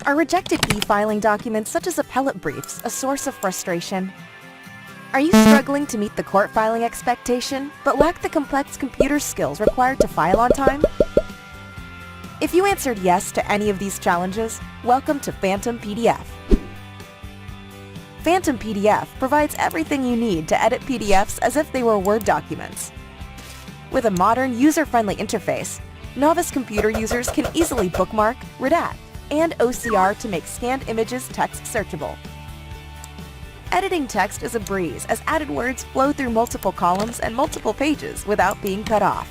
Are rejected e-filing documents such as appellate briefs a source of frustration? Are you struggling to meet the court filing expectation, but lack the complex computer skills required to file on time? If you answered yes to any of these challenges, welcome to Phantom PDF. Phantom PDF provides everything you need to edit PDFs as if they were Word documents. With a modern, user-friendly interface, novice computer users can easily bookmark, redact, and OCR to make scanned images text searchable. Editing text is a breeze as added words flow through multiple columns and multiple pages without being cut off.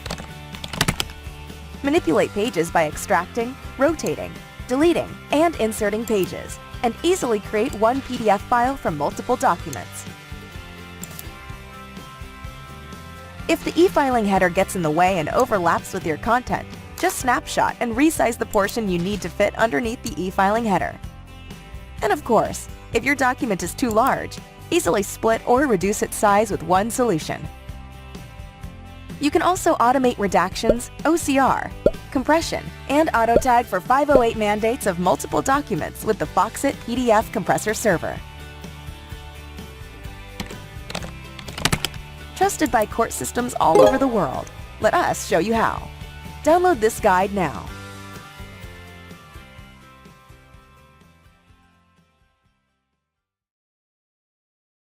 Manipulate pages by extracting, rotating, deleting, and inserting pages, and easily create one PDF file from multiple documents. If the e-filing header gets in the way and overlaps with your content, just snapshot and resize the portion you need to fit underneath the e-filing header. And of course, if your document is too large, easily split or reduce its size with one solution. You can also automate redactions, OCR, compression, and auto-tag for 508 mandates of multiple documents with the Foxit PDF compressor server. Trusted by court systems all over the world, let us show you how. Download this guide now.